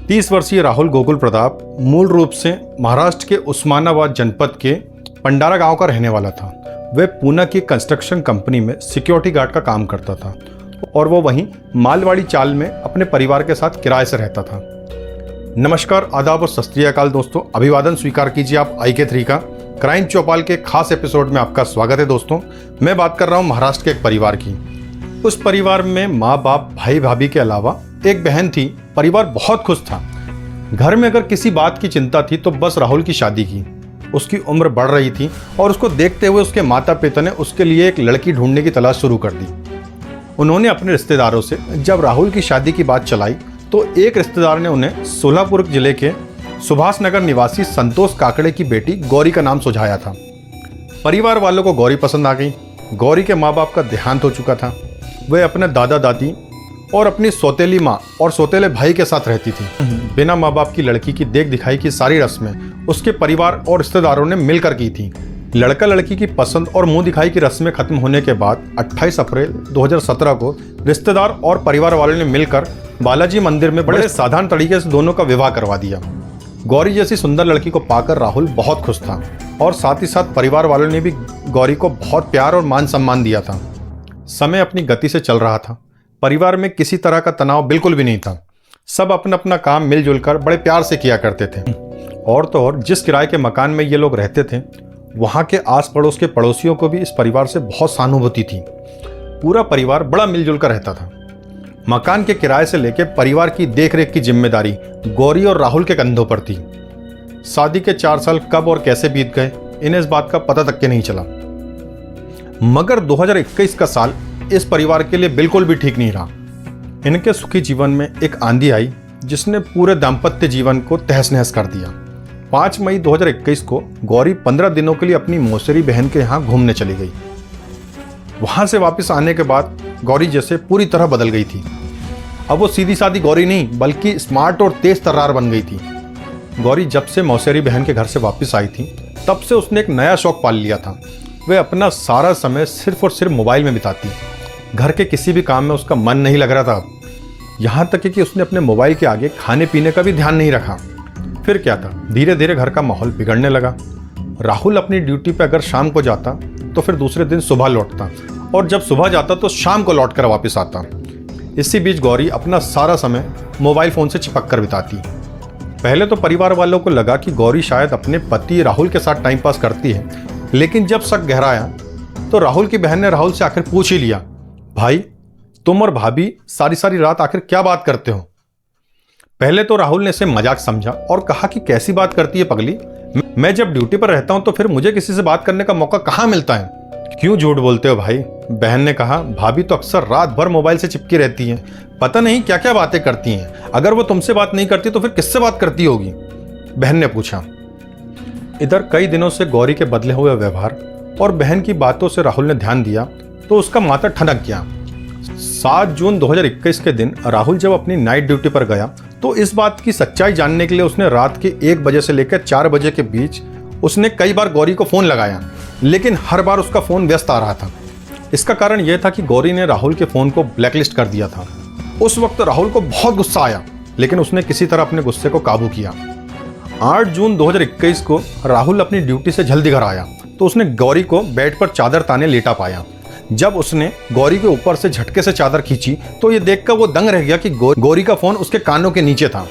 30 वर्षीय राहुल गोकुल प्रताप मूल रूप से महाराष्ट्र के उस्मानाबाद जनपद के पंडारा गांव का रहने वाला था। वह पूना की कंस्ट्रक्शन कंपनी में सिक्योरिटी गार्ड का काम करता था और वो वहीं मालवाड़ी चाल में अपने परिवार के साथ किराए से रहता था। नमस्कार, आदाब और सत श्री अकाल दोस्तों, अभिवादन स्वीकार कीजिए आप IK3 का क्राइम चौपाल के खास एपिसोड में आपका स्वागत है। दोस्तों, मैं बात कर रहा हूँ महाराष्ट्र के एक परिवार की। उस परिवार में माँ बाप भाई भाभी के अलावा एक बहन थी। परिवार बहुत खुश था। घर में अगर किसी बात की चिंता थी तो बस राहुल की शादी की। उसकी उम्र बढ़ रही थी और उसको देखते हुए उसके माता पिता ने उसके लिए एक लड़की ढूंढने की तलाश शुरू कर दी। उन्होंने अपने रिश्तेदारों से जब राहुल की शादी की बात चलाई तो एक रिश्तेदार ने उन्हें सोलापुर जिले के सुभाष नगर निवासी संतोष काकड़े की बेटी गौरी का नाम सुझाया था। परिवार वालों को गौरी पसंद आ गई। गौरी के माँ बाप का देहांत हो चुका था। वह अपने दादा दादी और अपनी सौतेली माँ और सौतेले भाई के साथ रहती थी। बिना माँ बाप की लड़की की देख दिखाई की सारी रस्में उसके परिवार और रिश्तेदारों ने मिलकर की थी। लड़का लड़की की पसंद और मुंह दिखाई की रस्में खत्म होने के बाद 28 अप्रैल 2017 को रिश्तेदार और परिवार वालों ने मिलकर बालाजी मंदिर में बड़े साधारण तरीके से दोनों का विवाह करवा दिया। गौरी जैसी सुंदर लड़की को पाकर राहुल बहुत खुश था और साथ ही साथ परिवार वालों ने भी गौरी को बहुत प्यार और मान सम्मान दिया था। समय अपनी गति से चल रहा था। परिवार में किसी तरह का तनाव बिल्कुल भी नहीं था। सब अपना अपना काम मिलजुल कर बड़े प्यार से किया करते थे। और तो और जिस किराए के मकान में ये लोग रहते थे वहाँ के आस पड़ोस के पड़ोसियों को भी इस परिवार से बहुत सहानुभूति थी। पूरा परिवार बड़ा मिलजुल कर रहता था। मकान के किराए से लेकर परिवार की देखरेख की जिम्मेदारी गौरी और राहुल के कंधों पर थी। शादी के 4 साल कब और कैसे बीत गए इन्हें इस बात का पता तक के नहीं चला। मगर 2021 का साल इस परिवार के लिए बिल्कुल भी ठीक नहीं रहा। इनके सुखी जीवन में एक आंधी आई जिसने पूरे दाम्पत्य जीवन को तहस नहस कर दिया। 5 मई 2021 को गौरी 15 दिनों के लिए अपनी मौसेरी बहन के यहाँ घूमने चली गई। वहां से वापस आने के बाद गौरी जैसे पूरी तरह बदल गई थी। अब वो सीधी सादी गौरी नहीं बल्कि स्मार्ट और तेज तर्रार बन गई थी। गौरी जब से मौसेरी बहन के घर से वापस आई थी तब से उसने एक नया शौक पाल लिया था। वह अपना सारा समय सिर्फ और सिर्फ मोबाइल में बिताती। घर के किसी भी काम में उसका मन नहीं लग रहा था। यहाँ तक कि उसने अपने मोबाइल के आगे खाने पीने का भी ध्यान नहीं रखा। फिर क्या था, धीरे धीरे घर का माहौल बिगड़ने लगा। राहुल अपनी ड्यूटी पे अगर शाम को जाता तो फिर दूसरे दिन सुबह लौटता और जब सुबह जाता तो शाम को लौट कर वापस आता। इसी बीच गौरी अपना सारा समय मोबाइल फ़ोन से चिपक कर बिताती। पहले तो परिवार वालों को लगा कि गौरी शायद अपने पति राहुल के साथ टाइम पास करती है, लेकिन जब शक गहराया तो राहुल की बहन ने राहुल से आखिर पूछ ही लिया, भाई तुम और भाभी सारी सारी रात आखिर क्या बात करते हो? पहले तो राहुल ने इसे मजाक समझा और कहा कि कैसी बात करती है पगली, मैं जब ड्यूटी पर रहता हूं तो फिर मुझे किसी से बात करने का मौका कहाँ मिलता है? क्यों झूठ बोलते हो भाई? बहन ने कहा, भाभी तो अक्सर रात भर मोबाइल से चिपकी रहती हैं, पता नहीं क्या क्या बातें करती हैं। अगर वो तुमसे बात नहीं करती तो फिर किससे बात करती होगी? बहन ने पूछा। इधर कई दिनों से गौरी के बदले हुए व्यवहार और बहन की बातों से राहुल ने ध्यान दिया तो उसका माथा ठनक गया। 7 जून 2021 के दिन राहुल जब अपनी नाइट ड्यूटी पर गया तो इस बात की सच्चाई जानने के लिए उसने रात के 1 बजे से लेकर 4 बजे के बीच उसने कई बार गौरी को फ़ोन लगाया, लेकिन हर बार उसका फ़ोन व्यस्त आ रहा था। इसका कारण यह था कि गौरी ने राहुल के फ़ोन को ब्लैकलिस्ट कर दिया था। उस वक्त राहुल को बहुत गुस्सा आया, लेकिन उसने किसी तरह अपने गुस्से को काबू किया। 8 जून 2021 को राहुल अपनी ड्यूटी से जल्दी घर आया तो उसने गौरी को बेड पर चादर ताने लेटा पाया। जब उसने गौरी के ऊपर से झटके से चादर खींची तो ये देखकर वो दंग रह गया कि गौरी का फोन उसके कानों के नीचे था।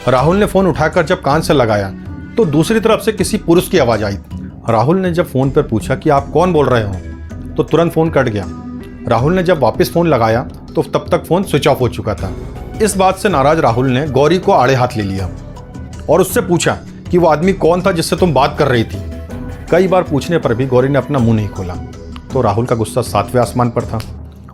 राहुल ने फोन उठाकर जब कान से लगाया तो दूसरी तरफ से किसी पुरुष की आवाज आई। राहुल ने जब फोन पर पूछा कि आप कौन बोल रहे हो तो तुरंत फोन कट गया। राहुल ने जब वापस फोन लगाया तो तब तक फोन स्विच ऑफ हो चुका था। इस बात से नाराज राहुल ने गौरी को आड़े हाथ ले लिया और उससे पूछा कि वो आदमी कौन था जिससे तुम बात कर रही थी। कई बार पूछने पर भी गौरी ने अपना मुंह नहीं खोला तो राहुल का गुस्सा 7वें आसमान पर था।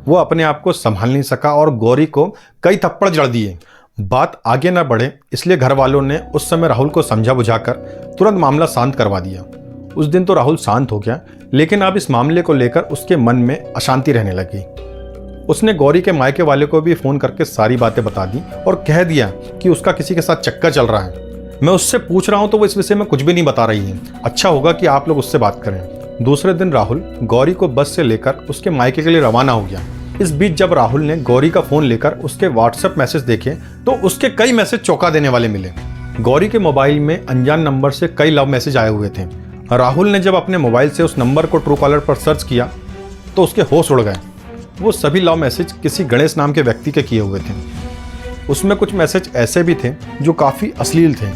वो अपने आप को संभाल नहीं सका और गौरी को कई थप्पड़ जड़ दिए। बात आगे न बढ़े इसलिए घर वालों ने उस समय राहुल को समझा बुझाकर तुरंत मामला शांत करवा दिया। उस दिन तो राहुल शांत हो गया, लेकिन अब इस मामले को लेकर उसके मन में अशांति रहने लगी। उसने गौरी के मायके वाले को भी फ़ोन करके सारी बातें बता दी और कह दिया कि उसका किसी के साथ चक्कर चल रहा है। मैं उससे पूछ रहा हूँ तो वो इस विषय में कुछ भी नहीं बता रही है। अच्छा होगा कि आप लोग उससे बात करें। दूसरे दिन राहुल गौरी को बस से लेकर उसके मायके के लिए रवाना हो गया। इस बीच जब राहुल ने गौरी का फ़ोन लेकर उसके व्हाट्सएप मैसेज देखे तो उसके कई मैसेज चौंका देने वाले मिले। गौरी के मोबाइल में अनजान नंबर से कई लव मैसेज आए हुए थे। राहुल ने जब अपने मोबाइल से उस नंबर को ट्रू कॉलर पर सर्च किया तो उसके होश उड़ गए। वो सभी लव मैसेज किसी गणेश नाम के व्यक्ति के किए हुए थे। उसमें कुछ मैसेज ऐसे भी थे जो काफ़ी अश्लील थे।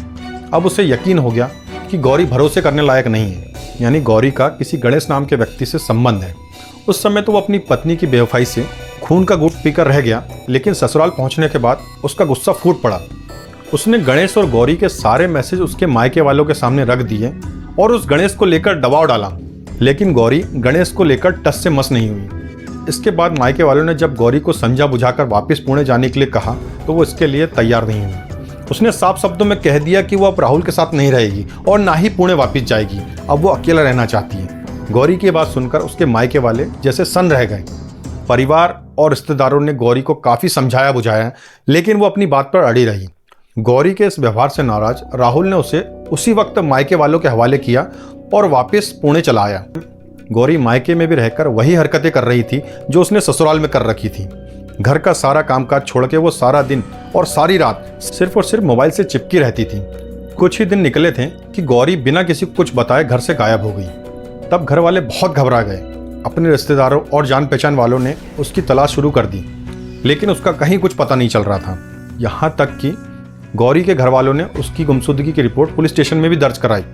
अब उसे यकीन हो गया कि गौरी भरोसे करने लायक नहीं है, यानी गौरी का किसी गणेश नाम के व्यक्ति से संबंध है। उस समय तो वो अपनी पत्नी की बेवफाई से खून का घूंट पीकर रह गया, लेकिन ससुराल पहुंचने के बाद उसका गुस्सा फूट पड़ा। उसने गणेश और गौरी के सारे मैसेज उसके मायके वालों के सामने रख दिए और उस गणेश को लेकर दबाव डाला, लेकिन गौरी गणेश को लेकर टस से मस नहीं हुई। इसके बाद मायके वालों ने जब गौरी को समझा बुझाकर वापस पुणे जाने के लिए कहा तो वो इसके लिए तैयार नहीं हुई। उसने साफ शब्दों में कह दिया कि वो अब राहुल के साथ नहीं रहेगी और ना ही पुणे वापस जाएगी। अब वो अकेला रहना चाहती है। गौरी की बात सुनकर उसके मायके वाले जैसे सन्न रह गए। परिवार और रिश्तेदारों ने गौरी को काफ़ी समझाया बुझाया, लेकिन वो अपनी बात पर अड़ी रही। गौरी के इस व्यवहार से नाराज राहुल ने उसे उसी वक्त मायके वालों के हवाले किया और वापस पुणे चला आया। गौरी मायके में भी रहकर वही हरकतें कर रही थी जो उसने ससुराल में कर रखी थी। घर का सारा कामकाज छोड़ के वो सारा दिन और सारी रात सिर्फ और सिर्फ मोबाइल से चिपकी रहती थी। कुछ ही दिन निकले थे कि गौरी बिना किसी को कुछ बताए घर से गायब हो गई। तब घर वाले बहुत घबरा गए। अपने रिश्तेदारों और जान पहचान वालों ने उसकी तलाश शुरू कर दी, लेकिन उसका कहीं कुछ पता नहीं चल रहा था। यहाँ तक कि गौरी के घर वालों ने उसकी गुमशुदगी की रिपोर्ट पुलिस स्टेशन में भी दर्ज कराई।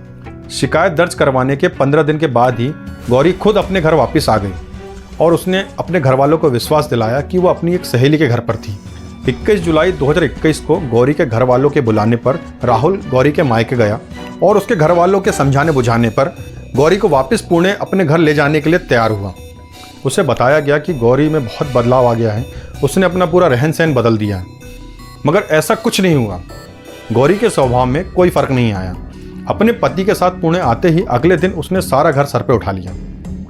शिकायत दर्ज करवाने के 15 दिन के बाद ही गौरी खुद अपने घर वापस आ गई और उसने अपने घर वालों को विश्वास दिलाया कि वो अपनी एक सहेली के घर पर थी। 21 जुलाई 2021 को गौरी के घर वालों के बुलाने पर राहुल गौरी के मायके गया और उसके घर वालों के समझाने बुझाने पर गौरी को वापस पुणे अपने घर ले जाने के लिए तैयार हुआ। उसे बताया गया कि गौरी में बहुत बदलाव आ गया है, उसने अपना पूरा रहन सहन बदल दिया है। मगर ऐसा कुछ नहीं हुआ। गौरी के स्वभाव में कोई फर्क नहीं आया। अपने पति के साथ पुणे आते ही अगले दिन उसने सारा घर सर पे उठा लिया।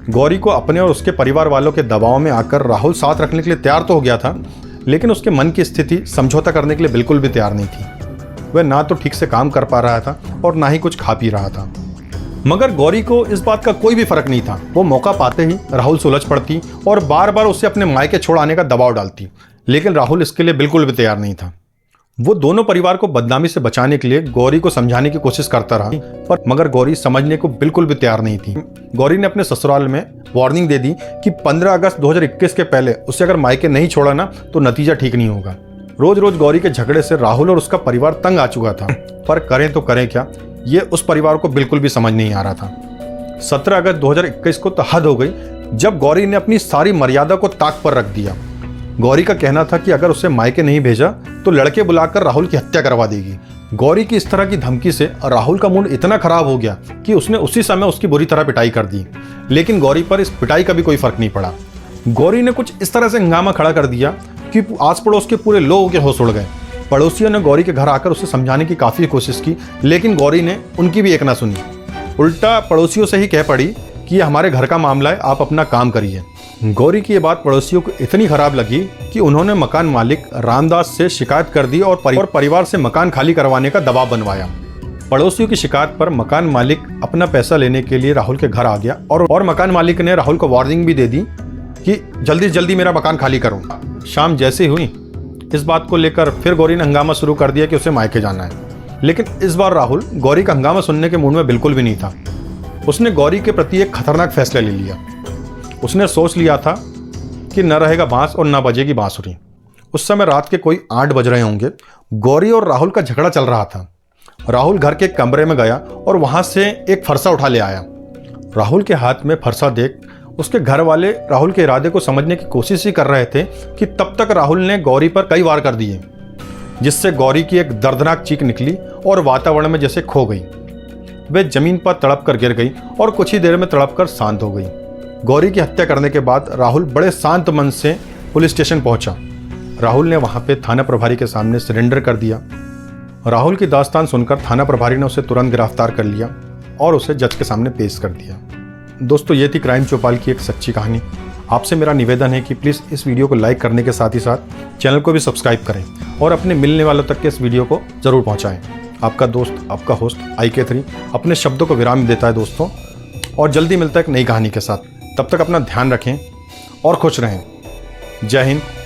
गौरी को अपने और उसके परिवार वालों के दबाव में आकर राहुल साथ रखने के लिए तैयार तो हो गया था, लेकिन उसके मन की स्थिति समझौता करने के लिए बिल्कुल भी तैयार नहीं थी। वह ना तो ठीक से काम कर पा रहा था और ना ही कुछ खा पी रहा था। मगर गौरी को इस बात का कोई भी फर्क नहीं था। वो मौका पाते ही राहुल से उलझ पड़ती और बार बार उसे अपने मायके छोड़ आने का दबाव डालती, लेकिन राहुल इसके लिए बिल्कुल भी तैयार नहीं था। वो दोनों परिवार को बदनामी से बचाने के लिए गौरी को समझाने की कोशिश करता रहा, पर मगर गौरी समझने को बिल्कुल भी तैयार नहीं थी। गौरी ने अपने ससुराल में वार्निंग दे दी कि 15 अगस्त 2021 के पहले उसे अगर मायके नहीं छोड़ा ना तो नतीजा ठीक नहीं होगा। रोज रोज गौरी के झगड़े से राहुल और उसका परिवार तंग आ चुका था, पर करें तो करें क्या, ये उस परिवार को बिल्कुल भी समझ नहीं आ रहा था। 17 अगस्त 2021 को तो हद हो गई जब गौरी ने अपनी सारी मर्यादा को ताक पर रख दिया। गौरी का कहना था कि अगर उसे मायके नहीं भेजा तो लड़के बुलाकर राहुल की हत्या करवा देगी। गौरी की इस तरह की धमकी से राहुल का मूड इतना खराब हो गया कि उसने उसी समय उसकी बुरी तरह पिटाई कर दी, लेकिन गौरी पर इस पिटाई का भी कोई फर्क नहीं पड़ा। गौरी ने कुछ इस तरह से हंगामा खड़ा कर दिया कि आस पड़ोस के पूरे लोगों के होश उड़ गए। पड़ोसियों ने गौरी के घर आकर उसे समझाने की काफ़ी कोशिश की, लेकिन गौरी ने उनकी भी एक ना सुनी। उल्टा पड़ोसियों से ही कह पड़ी कि ये हमारे घर का मामला है, आप अपना काम करिए। गौरी की ये बात पड़ोसियों को इतनी खराब लगी कि उन्होंने मकान मालिक रामदास से शिकायत कर दी और परिवार से मकान खाली करवाने का दबाव बनवाया। पड़ोसियों की शिकायत पर मकान मालिक अपना पैसा लेने के लिए राहुल के घर आ गया और मकान मालिक ने राहुल को वार्निंग भी दे दी कि जल्दी से जल्दी मेरा मकान खाली करो। शाम जैसे हुई इस बात को लेकर फिर गौरी ने हंगामा शुरू कर दिया कि उसे मायके जाना है, लेकिन इस बार राहुल गौरी का हंगामा सुनने के मूड में बिल्कुल भी नहीं था। उसने गौरी के प्रति एक खतरनाक फैसला ले लिया। उसने सोच लिया था कि न रहेगा बांस और न बजेगी बांसुरी। उस समय रात के कोई 8 बज रहे होंगे। गौरी और राहुल का झगड़ा चल रहा था। राहुल घर के कमरे में गया और वहां से एक फरसा उठा ले आया। राहुल के हाथ में फरसा देख उसके घर वाले राहुल के इरादे को समझने की कोशिश ही कर रहे थे कि तब तक राहुल ने गौरी पर कई वार कर दिए, जिससे गौरी की एक दर्दनाक चीख निकली और वातावरण में जैसे खो गई। वे जमीन पर तड़प कर गिर गई और कुछ ही देर में तड़प कर शांत हो गई। गौरी की हत्या करने के बाद राहुल बड़े शांत मन से पुलिस स्टेशन पहुंचा। राहुल ने वहां पे थाना प्रभारी के सामने सरेंडर कर दिया। राहुल की दास्तान सुनकर थाना प्रभारी ने उसे तुरंत गिरफ्तार कर लिया और उसे जज के सामने पेश कर दिया। दोस्तों, ये थी क्राइम चौपाल की एक सच्ची कहानी। आपसे मेरा निवेदन है कि प्लीज़ इस वीडियो को लाइक करने के साथ ही साथ चैनल को भी सब्सक्राइब करें और अपने मिलने वालों तक के इस वीडियो को ज़रूर पहुँचाएँ। आपका दोस्त, आपका होस्ट IK3 अपने शब्दों को विराम देता है दोस्तों, और जल्दी मिलता है एक नई कहानी के साथ। तब तक अपना ध्यान रखें और खुश रहें। जय हिंद।